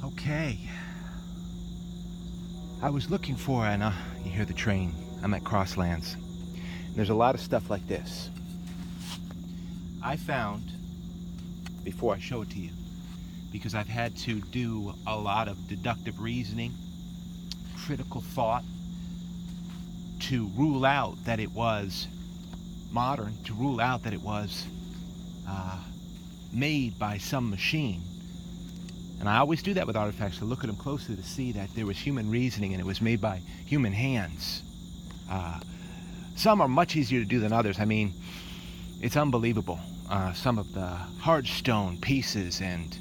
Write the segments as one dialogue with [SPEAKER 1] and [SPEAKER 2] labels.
[SPEAKER 1] Okay. I was looking for, and you hear the train. I'm at Crosslands. There's a lot of stuff like this. I found, before I show it to you, because I've had to do a lot of deductive reasoning, critical thought, to rule out that it was modern, to rule out that it was made by some machine. And I always do that with artifacts, to look at them closely to see that there was human reasoning and it was made by human hands. Some are much easier to do than others. I mean, it's unbelievable. Some of the hard stone pieces and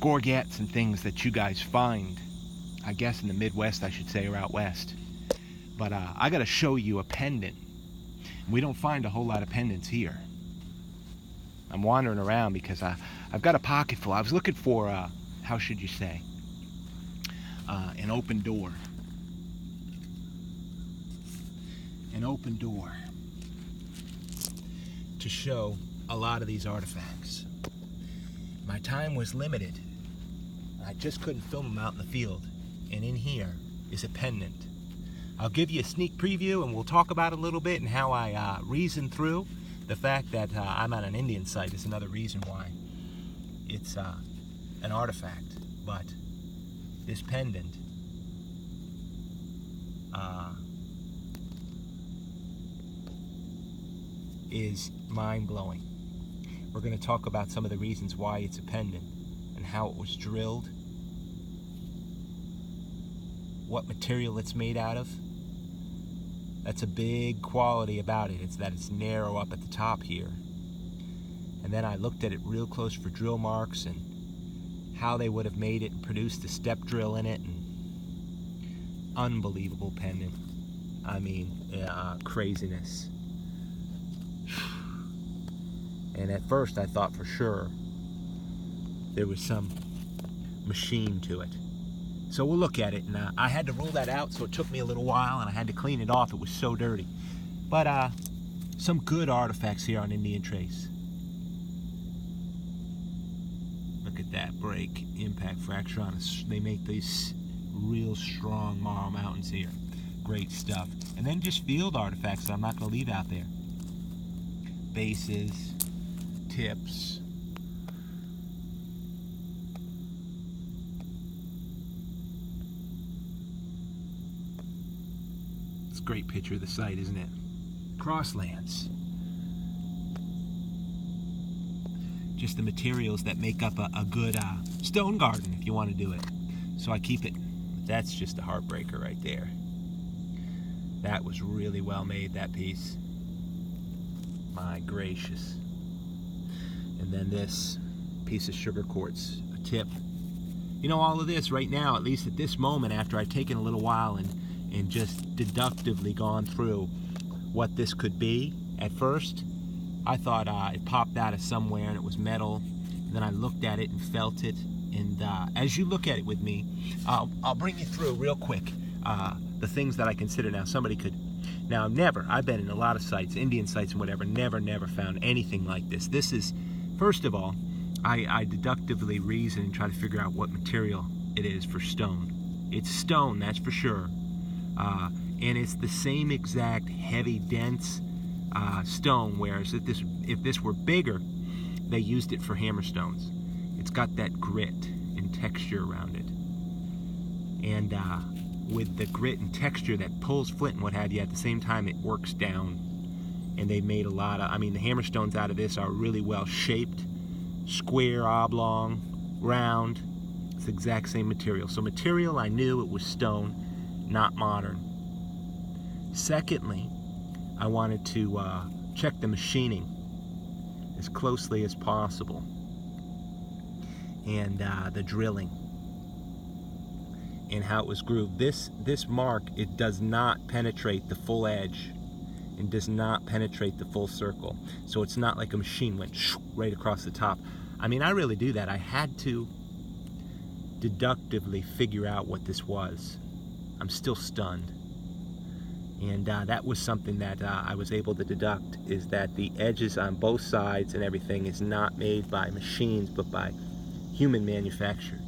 [SPEAKER 1] gorgets and things that you guys find, I guess in the Midwest, I should say, or out west. But I got to show you a pendant. We don't find a whole lot of pendants here. I'm wandering around because I've got a pocket full. I was looking for, how should you say, an open door. An open door to show a lot of these artifacts. My time was limited. I just couldn't film them out in the field. And in here is a pendant. I'll give you a sneak preview and we'll talk about it a little bit and how I reasoned through. The fact that I'm at an Indian site is another reason why it's an artifact. But this pendant is mind-blowing. We're going to talk about some of the reasons why it's a pendant and how it was drilled, what material it's made out of. That's a big quality about it. It's that it's narrow up at the top here. And then I looked at it real close for drill marks and how they would have made it and produced a step drill in it. And unbelievable pendant. I mean, craziness. And at first I thought for sure there was some machine to it. So we'll look at it, and I had to rule that out, so it took me a little while, and I had to clean it off. It was so dirty. But some good artifacts here on Indian Trace. Look at that break, impact fracture on it. They make these real strong marl mountains here. Great stuff. And then just field artifacts that I'm not going to leave out there. Bases, tips. Great picture of the site, isn't it? Crosslands. Just the materials that make up a good stone garden, if you want to do it. So I keep it. That's just a heartbreaker right there. That was really well made, that piece. My gracious. And then this piece of sugar quartz, a tip. You know, all of this right now, at least at this moment, after I've taken a little while and just deductively gone through what this could be. At first, I thought it popped out of somewhere and it was metal. And then I looked at it and felt it. And as you look at it with me, I'll bring you through real quick the things that I consider now. Somebody could... Now, I've been in a lot of sites, Indian sites and whatever, never found anything like this. This is, first of all, I deductively reason and try to figure out what material it is for stone. It's stone, that's for sure. And it's the same exact heavy, dense stone, whereas if this were bigger, they used it for hammerstones. It's got that grit and texture around it. And with the grit and texture that pulls flint and what have you, at the same time it works down. And they made a lot of, I mean, the hammerstones out of this are really well shaped, square, oblong, round. It's the exact same material. So material, I knew it was stone, not modern. Secondly, I wanted to check the machining as closely as possible, and the drilling and how it was grooved. This mark, it does not penetrate the full edge and does not penetrate the full circle, so it's not like a machine went right across the top. I mean, I really do that. I had to deductively figure out what this was. I'm still stunned. And that was something that I was able to deduct, is that the edges on both sides and everything is not made by machines, but by human manufacture.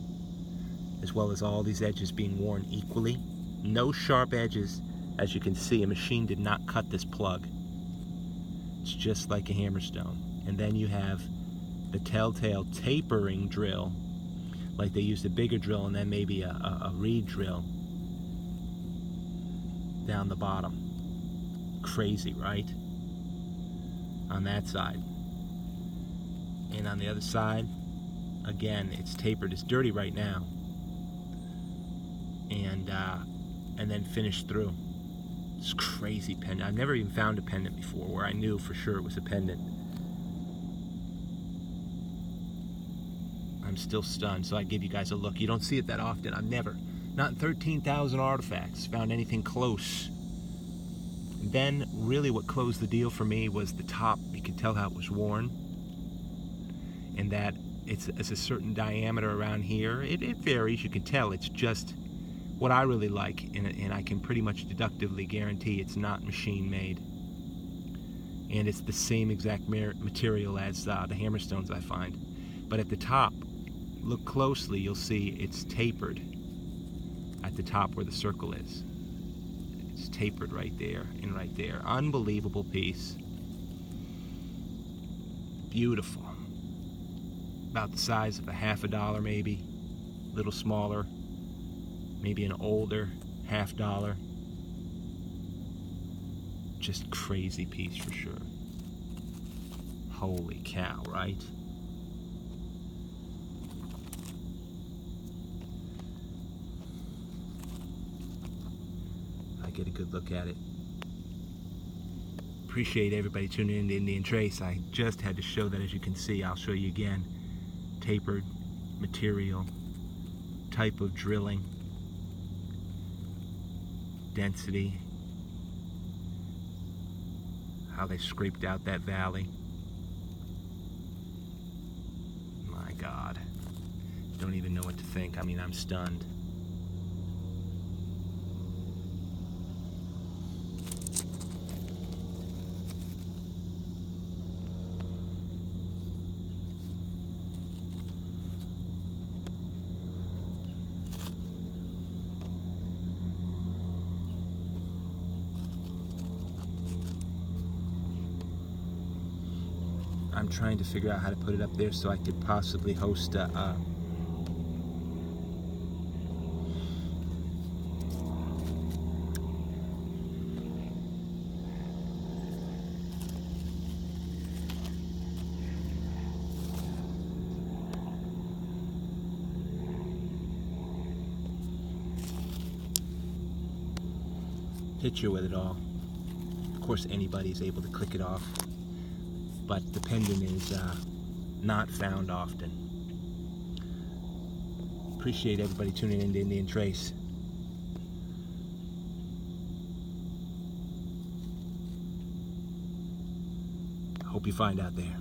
[SPEAKER 1] as well as all these edges being worn equally. No sharp edges. As you can see, a machine did not cut this plug. It's just like a hammerstone. And then you have the telltale tapering drill, like they used a bigger drill and then maybe a reed drill down the bottom. Crazy, right? On that side. And on the other side, again, it's tapered. It's dirty right now. And then finished through. It's crazy pendant. I've never even found a pendant before where I knew for sure it was a pendant. I'm still stunned, so I give you guys a look. You don't see it that often. I've never, not in 13,000 artifacts, found anything close. And then, really what closed the deal for me was the top. You could tell how it was worn. And that it's a certain diameter around here. It varies, you can tell. It's just what I really like, and I can pretty much deductively guarantee it's not machine made. And it's the same exact material as the hammerstones I find. But at the top, look closely, you'll see it's tapered at the top where the circle is. It's tapered right there and right there. Unbelievable piece. Beautiful. About the size of a $50 maybe, a little smaller, maybe an older $50. Just crazy piece for sure. Holy cow, right? I get a good look at it. Appreciate everybody tuning in to Indian Trace. I just had to show that. As you can see, I'll show you again. Tapered material, type of drilling, density, how they scraped out that valley. My God, don't even know what to think. I mean, I'm stunned. I'm trying to figure out how to put it up there so I could possibly host a picture with it all. Of course, anybody's able to click it off, but the pendant is not found often. Appreciate everybody tuning in to Indian Trace. Hope you find out there.